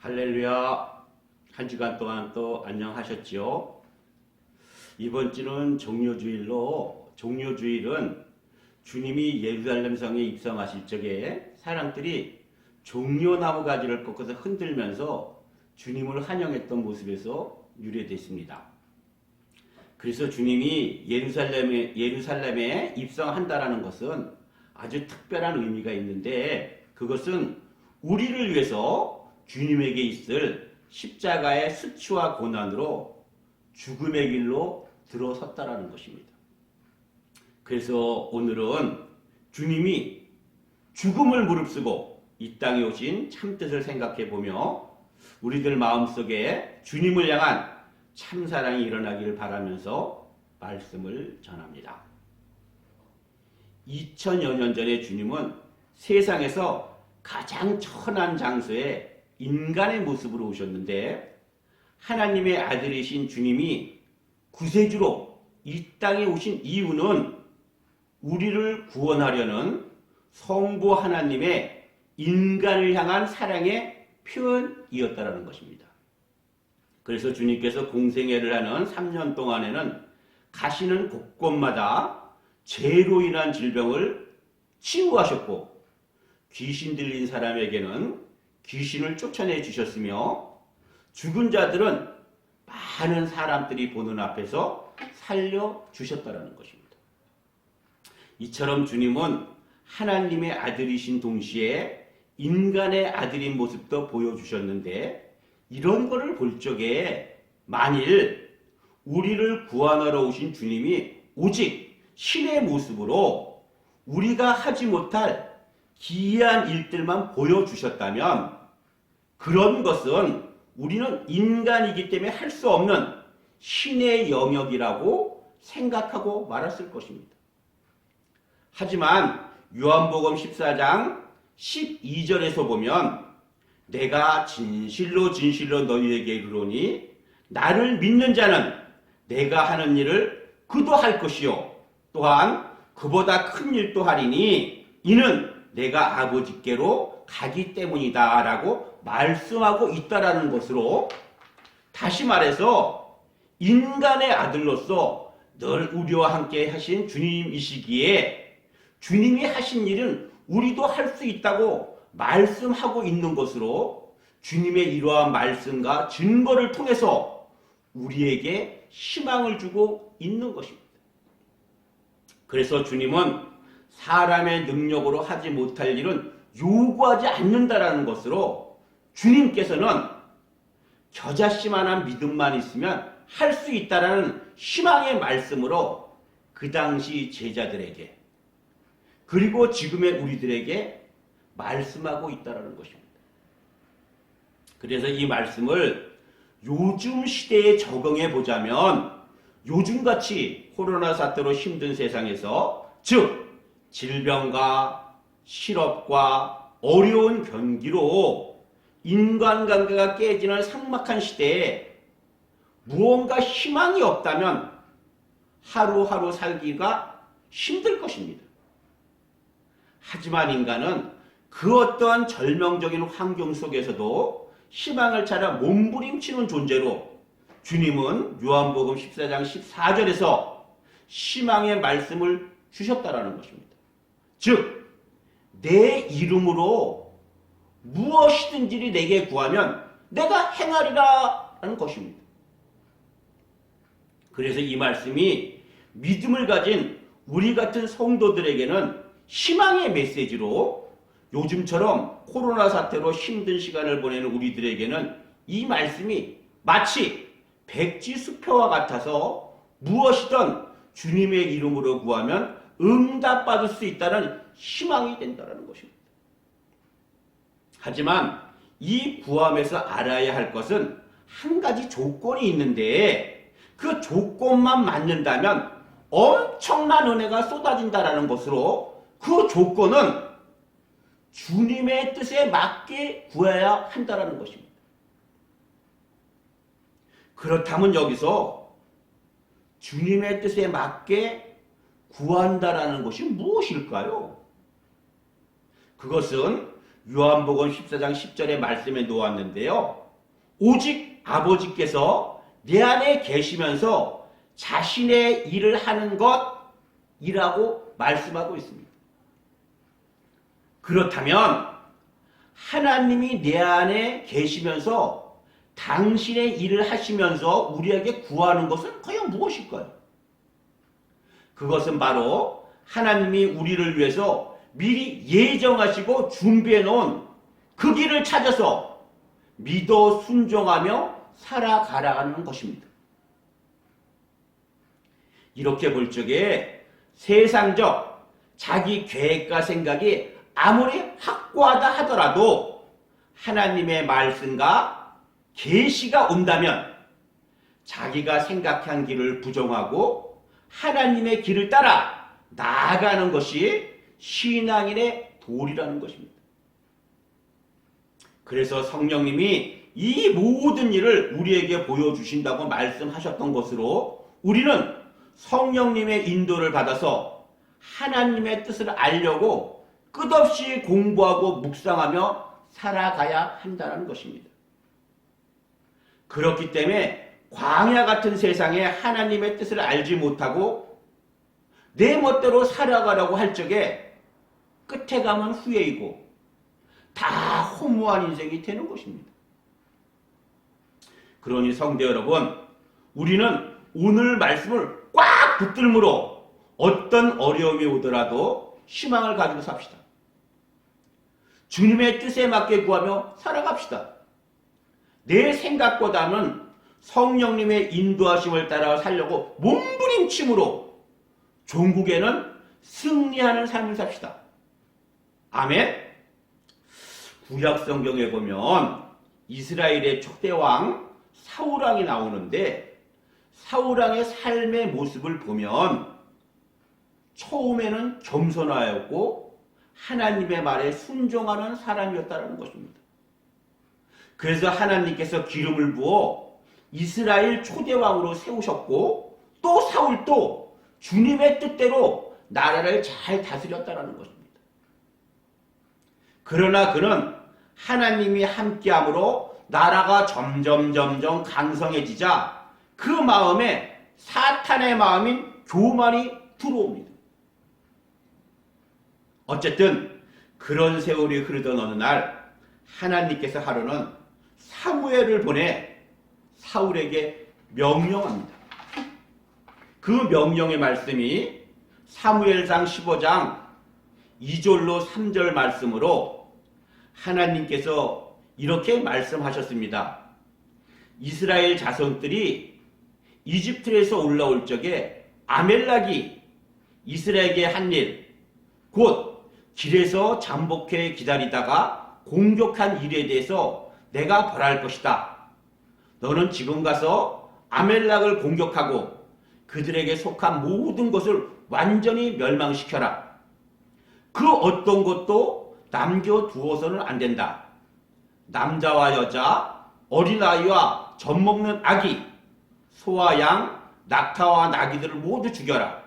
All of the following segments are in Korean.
할렐루야. 한 주간 동안 또 안녕하셨지요? 이번 주는 종료주일로, 종료주일은 주님이 예루살렘 성에 입성하실 적에 사람들이 종려나무 가지를 꺾어서 흔들면서 주님을 환영했던 모습에서 유래됐습니다. 그래서 주님이 예루살렘에 입성한다라는 것은 아주 특별한 의미가 있는데, 그것은 우리를 위해서 주님에게 있을 십자가의 수치와 고난으로 죽음의 길로 들어섰다라는 것입니다. 그래서 오늘은 주님이 죽음을 무릅쓰고 이 땅에 오신 참뜻을 생각해 보며 우리들 마음속에 주님을 향한 참사랑이 일어나기를 바라면서 말씀을 전합니다. 2000여 년 전에 주님은 세상에서 가장 천한 장소에 인간의 모습으로 오셨는데, 하나님의 아들이신 주님이 구세주로 이 땅에 오신 이유는 우리를 구원하려는 성부 하나님의 인간을 향한 사랑의 표현이었다라는 것입니다. 그래서 주님께서 공생애를 하는 3년 동안에는 가시는 곳곳마다 죄로 인한 질병을 치유하셨고, 귀신 들린 사람에게는 귀신을 쫓아내 주셨으며, 죽은 자들은 많은 사람들이 보는 앞에서 살려주셨다는 것입니다. 이처럼 주님은 하나님의 아들이신 동시에 인간의 아들인 모습도 보여주셨는데, 이런 거를 볼 적에 만일 우리를 구원하러 오신 주님이 오직 신의 모습으로 우리가 하지 못할 기이한 일들만 보여주셨다면, 그런 것은 우리는 인간이기 때문에 할 수 없는 신의 영역이라고 생각하고 말았을 것입니다. 하지만 요한복음 14장 12절에서 보면, 내가 진실로 진실로 너희에게 이르노니 나를 믿는 자는 내가 하는 일을 그도 할 것이요 또한 그보다 큰 일도 하리니 이는 내가 아버지께로 가기 때문이다 라고 말씀하고 있다라는 것으로, 다시 말해서 인간의 아들로서 늘 우리와 함께 하신 주님이시기에 주님이 하신 일은 우리도 할 수 있다고 말씀하고 있는 것으로, 주님의 이러한 말씀과 증거를 통해서 우리에게 희망을 주고 있는 것입니다. 그래서 주님은 사람의 능력으로 하지 못할 일은 요구하지 않는다라는 것으로, 주님께서는 겨자씨만한 믿음만 있으면 할 수 있다라는 희망의 말씀으로 그 당시 제자들에게, 그리고 지금의 우리들에게 말씀하고 있다라는 것입니다. 그래서 이 말씀을 요즘 시대에 적용해 보자면, 요즘같이 코로나 사태로 힘든 세상에서, 즉 질병과 실업과 어려운 경기로 인간관계가 깨지는 삭막한 시대에 무언가 희망이 없다면 하루하루 살기가 힘들 것입니다. 하지만 인간은 그 어떠한 절명적인 환경 속에서도 희망을 찾아 몸부림치는 존재로, 주님은 요한복음 14장 14절에서 희망의 말씀을 주셨다라는 것입니다. 즉, 내 이름으로 무엇이든지 내게 구하면 내가 행하리라 라는 것입니다. 그래서 이 말씀이 믿음을 가진 우리 같은 성도들에게는 희망의 메시지로, 요즘처럼 코로나 사태로 힘든 시간을 보내는 우리들에게는 이 말씀이 마치 백지수표와 같아서 무엇이든 주님의 이름으로 구하면 응답받을 수 있다는 희망이 된다는 것입니다. 하지만 이 구함에서 알아야 할 것은 한 가지 조건이 있는데, 그 조건만 맞는다면 엄청난 은혜가 쏟아진다는 것으로, 그 조건은 주님의 뜻에 맞게 구해야 한다는 것입니다. 그렇다면 여기서 주님의 뜻에 맞게 구한다라는 것이 무엇일까요? 그것은 요한복음 14장 10절의 말씀에 놓았는데요. 오직 아버지께서 내 안에 계시면서 자신의 일을 하는 것이라고 말씀하고 있습니다. 그렇다면 하나님이 내 안에 계시면서 당신의 일을 하시면서 우리에게 구하는 것은 과연 무엇일까요? 그것은 바로 하나님이 우리를 위해서 미리 예정하시고 준비해 놓은 그 길을 찾아서 믿어 순종하며 살아가라는 것입니다. 이렇게 볼 적에 세상적 자기 계획과 생각이 아무리 확고하다 하더라도 하나님의 말씀과 계시가 온다면 자기가 생각한 길을 부정하고 하나님의 길을 따라 나아가는 것이 신앙인의 도리라는 것입니다. 그래서 성령님이 이 모든 일을 우리에게 보여주신다고 말씀하셨던 것으로 우리는 성령님의 인도를 받아서 하나님의 뜻을 알려고 끝없이 공부하고 묵상하며 살아가야 한다는 것입니다. 그렇기 때문에 광야 같은 세상에 하나님의 뜻을 알지 못하고 내 멋대로 살아가려고 할 적에 끝에 가면 후회이고 다 허무한 인생이 되는 것입니다. 그러니 성도 여러분, 우리는 오늘 말씀을 꽉 붙들므로 어떤 어려움이 오더라도 희망을 가지고 삽시다. 주님의 뜻에 맞게 구하며 살아갑시다. 내 생각보다는 성령님의 인도하심을 따라 살려고 몸부림침으로 종국에는 승리하는 삶을 삽시다. 아멘. 구약 성경에 보면 이스라엘의 초대왕 사울왕이 나오는데 사울왕의 삶의 모습을 보면 처음에는 겸손하였고 하나님의 말에 순종하는 사람이었다는 것입니다. 그래서 하나님께서 기름을 부어 이스라엘 초대왕으로 세우셨고 또 사울도 주님의 뜻대로 나라를 잘 다스렸다는 것입니다. 그러나 그는 하나님이 함께함으로 나라가 점점 강성해지자 그 마음에 사탄의 마음인 교만이 들어옵니다. 어쨌든 그런 세월이 흐르던 어느 날 하나님께서 하루는 사무엘을 보내 사울에게 명령합니다. 그 명령의 말씀이 사무엘상 15장 2절로 3절 말씀으로 하나님께서 이렇게 말씀하셨습니다. 이스라엘 자손들이 이집트에서 올라올 적에 아멜렉이 이스라엘에게 한 일, 곧 길에서 잠복해 기다리다가 공격한 일에 대해서 내가 벌할 것이다. 너는 지금 가서 아멜렉을 공격하고 그들에게 속한 모든 것을 완전히 멸망시켜라. 그 어떤 것도 남겨두어서는 안 된다. 남자와 여자, 어린아이와 젖먹는 아기, 소와 양, 낙타와 나귀들을 모두 죽여라.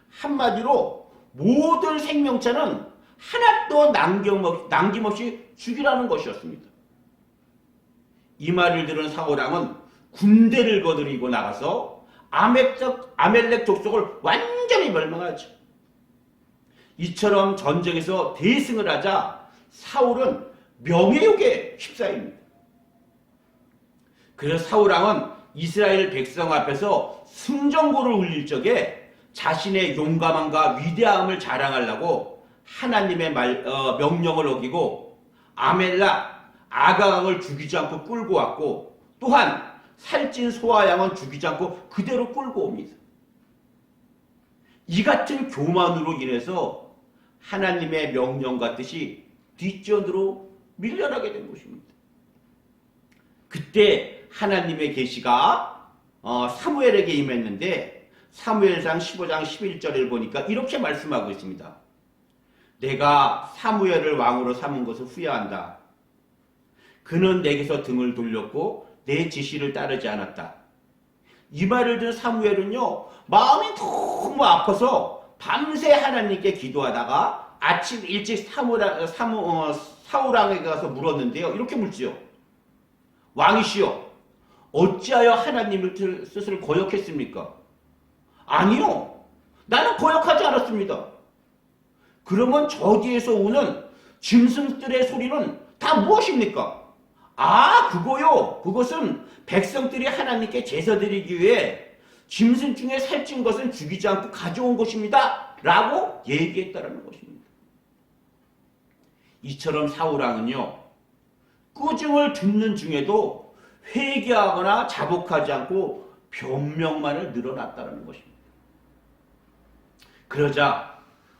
한마디로 모든 생명체는 하나도 남김없이 죽이라는 것이었습니다. 이 말을 들은 사울왕은 군대를 거느리고 나가서 아멜렉 족속을 완전히 멸망하죠. 이처럼 전쟁에서 대승을 하자 사울은 명예욕에 휩싸입니다. 그래서 사울왕은 이스라엘 백성 앞에서 승전고를 울릴 적에 자신의 용감함과 위대함을 자랑하려고 하나님의 명령을 어기고 아멜렉 아가강을 죽이지 않고 끌고 왔고 또한 살찐 소와 양은 죽이지 않고 그대로 끌고 옵니다. 이 같은 교만으로 인해서 하나님의 명령과 뜻이 뒷전으로 밀려나게 된 것입니다. 그때 하나님의 계시가 사무엘에게 임했는데 사무엘상 15장 11절을 보니까 이렇게 말씀하고 있습니다. 내가 사무엘을 왕으로 삼은 것을 후회한다. 그는 내게서 등을 돌렸고 내 지시를 따르지 않았다. 이 말을 들은 사무엘은요 마음이 너무 아파서 밤새 하나님께 기도하다가 아침 일찍 사우랑에게 가서 물었는데요. 이렇게 묻지요. 왕이시여, 어찌하여 하나님의 뜻을 거역했습니까? 아니요. 나는 거역하지 않았습니다. 그러면 저 뒤에서 오는 짐승들의 소리는 다 무엇입니까? 아, 그거요. 그것은 백성들이 하나님께 제사 드리기 위해 짐승 중에 살찐 것은 죽이지 않고 가져온 것입니다. 라고 얘기했다라는 것입니다. 이처럼 사울왕은요, 꾸중을 듣는 중에도 회개하거나 자복하지 않고 변명만을 늘어났다는 것입니다. 그러자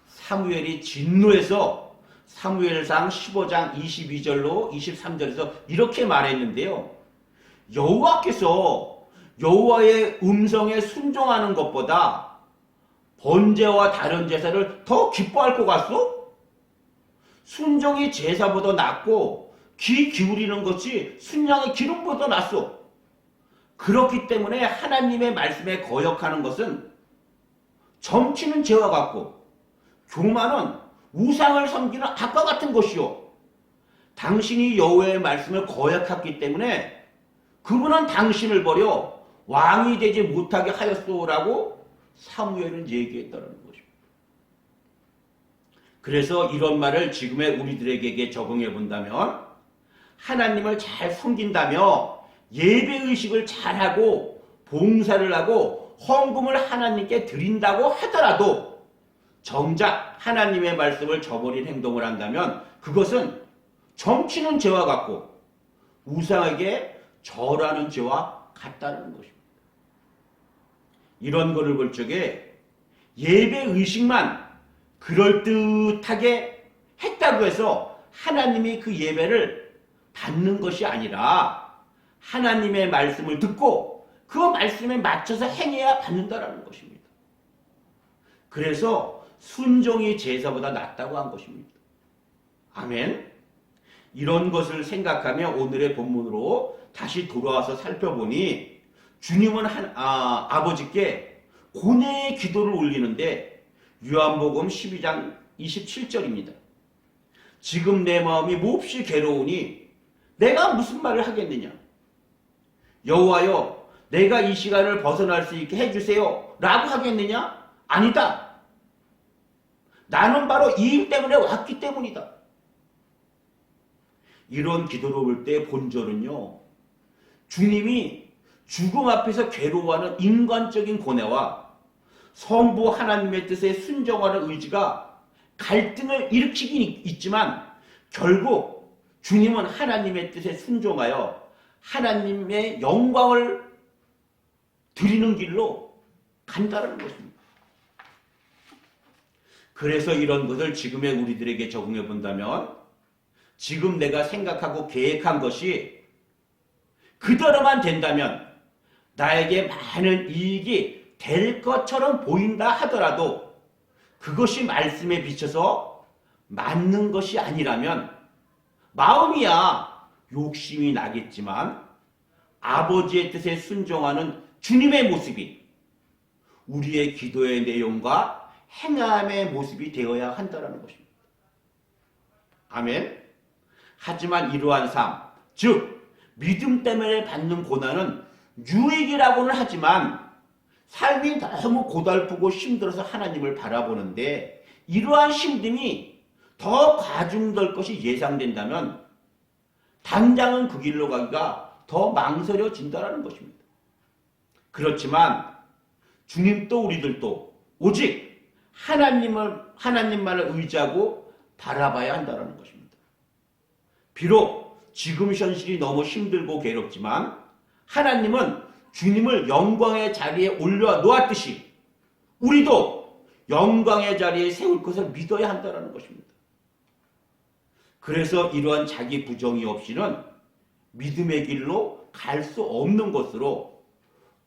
사무엘이 진노해서 사무엘상 15장 22절로 23절에서 이렇게 말했는데요. 여호와께서 여호와의 음성에 순종하는 것보다 번제와 다른 제사를 더 기뻐할 것 같소? 순종이 제사보다 낫고 귀 기울이는 것이 순양의 기름보다 낫소. 그렇기 때문에 하나님의 말씀에 거역하는 것은 점치는 죄와 같고 교만은 우상을 섬기는 악과 같은 것이요. 당신이 여호와의 말씀을 거역했기 때문에 그분은 당신을 버려 왕이 되지 못하게 하였소라고 사무엘은 얘기했다는 것입니다. 그래서 이런 말을 지금의 우리들에게 적용해 본다면 하나님을 잘 섬긴다며 예배의식을 잘하고 봉사를 하고 헌금을 하나님께 드린다고 하더라도 정작 하나님의 말씀을 저버린 행동을 한다면 그것은 점치는 죄와 같고 우상에게 절하는 죄와 같다는 것입니다. 이런 것을 볼 적에 예배의식만 그럴듯하게 했다고 해서 하나님이 그 예배를 받는 것이 아니라 하나님의 말씀을 듣고 그 말씀에 맞춰서 행해야 받는다라는 것입니다. 그래서 순종이 제사보다 낫다고 한 것입니다. 아멘. 이런 것을 생각하며 오늘의 본문으로 다시 돌아와서 살펴보니 주님은 아버지께 고뇌의 기도를 올리는데 요한복음 12장 27절입니다. 지금 내 마음이 몹시 괴로우니 내가 무슨 말을 하겠느냐? 여호와여, 내가 이 시간을 벗어날 수 있게 해주세요 라고 하겠느냐? 아니다. 나는 바로 이 일 때문에 왔기 때문이다. 이런 기도를 볼 때 본절은요, 주님이 죽음 앞에서 괴로워하는 인간적인 고뇌와 성부 하나님의 뜻에 순종하는 의지가 갈등을 일으키긴 있지만 결국 주님은 하나님의 뜻에 순종하여 하나님의 영광을 드리는 길로 간다는 것입니다. 그래서 이런 것을 지금의 우리들에게 적용해 본다면 지금 내가 생각하고 계획한 것이 그대로만 된다면 나에게 많은 이익이 될 것처럼 보인다 하더라도 그것이 말씀에 비춰서 맞는 것이 아니라면 마음이야 욕심이 나겠지만 아버지의 뜻에 순종하는 주님의 모습이 우리의 기도의 내용과 행함의 모습이 되어야 한다는 것입니다. 아멘. 하지만 이러한 삶, 즉 믿음 때문에 받는 고난은 유익이라고는 하지만 삶이 너무 고달프고 힘들어서 하나님을 바라보는데 이러한 힘듦이 더 과중될 것이 예상된다면 당장은 그 길로 가기가 더 망설여진다는 것입니다. 그렇지만 주님도 우리들도 오직 하나님만을 의지하고 바라봐야 한다는 것입니다. 비록 지금 현실이 너무 힘들고 괴롭지만 하나님은 주님을 영광의 자리에 올려놓았듯이 우리도 영광의 자리에 세울 것을 믿어야 한다는 것입니다. 그래서 이러한 자기 부정이 없이는 믿음의 길로 갈 수 없는 것으로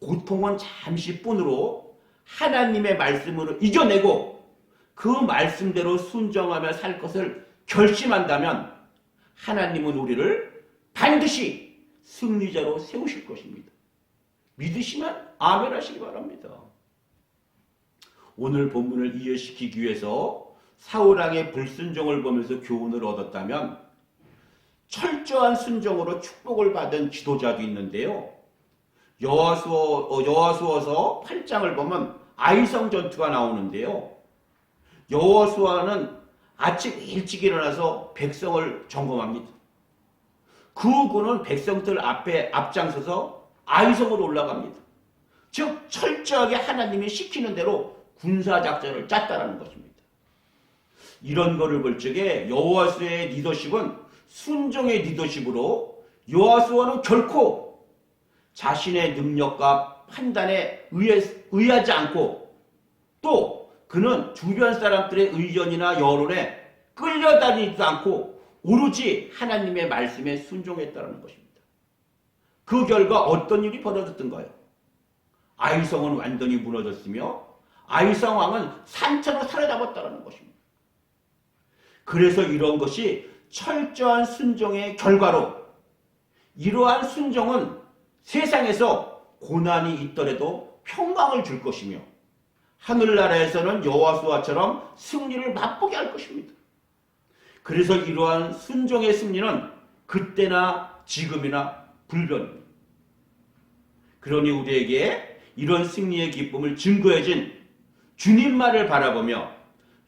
고통은 잠시뿐으로 하나님의 말씀으로 이겨내고 그 말씀대로 순종하며 살 것을 결심한다면 하나님은 우리를 반드시 승리자로 세우실 것입니다. 믿으시면 아멘 하시기 바랍니다. 오늘 본문을 이해시키기 위해서 사울왕의 불순종을 보면서 교훈을 얻었다면 철저한 순종으로 축복을 받은 지도자도 있는데요. 여호수아서 8장을 보면 아이성 전투가 나오는데요. 여호수아는 아침 일찍 일어나서 백성을 점검합니다. 그는 백성들 앞에 앞장서서 아이성으로 올라갑니다. 즉 철저하게 하나님이 시키는 대로 군사작전을 짰다는 것입니다. 이런 거를 볼 적에 여호수아의 리더십은 순종의 리더십으로 여호수아는 결코 자신의 능력과 판단에 의하지 않고 또 그는 주변 사람들의 의견이나 여론에 끌려다니지도 않고 오로지 하나님의 말씀에 순종했다는 것입니다. 그 결과 어떤 일이 벌어졌던가요? 아이성은 완전히 무너졌으며 아이성 왕은 산채로 사로잡았다는 것입니다. 그래서 이런 것이 철저한 순종의 결과로 이러한 순종은 세상에서 고난이 있더라도 평강을 줄 것이며 하늘나라에서는 여호수아처럼 승리를 맛보게 할 것입니다. 그래서 이러한 순종의 승리는 그때나 지금이나 불변입니다. 그러니 우리에게 이런 승리의 기쁨을 증거해준 주님만을 바라보며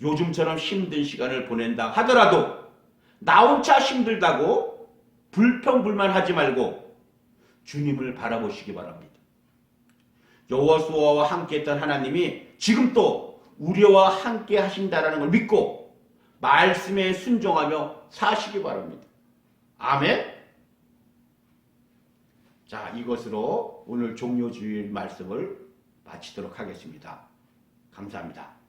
요즘처럼 힘든 시간을 보낸다 하더라도 나 혼자 힘들다고 불평불만하지 말고 주님을 바라보시기 바랍니다. 여호수아와 함께했던 하나님이 지금 또 우리와 함께 하신다라는 걸 믿고 말씀에 순종하며 사시기 바랍니다. 아멘. 자, 이것으로 오늘 종료주일 말씀을 마치도록 하겠습니다. 감사합니다.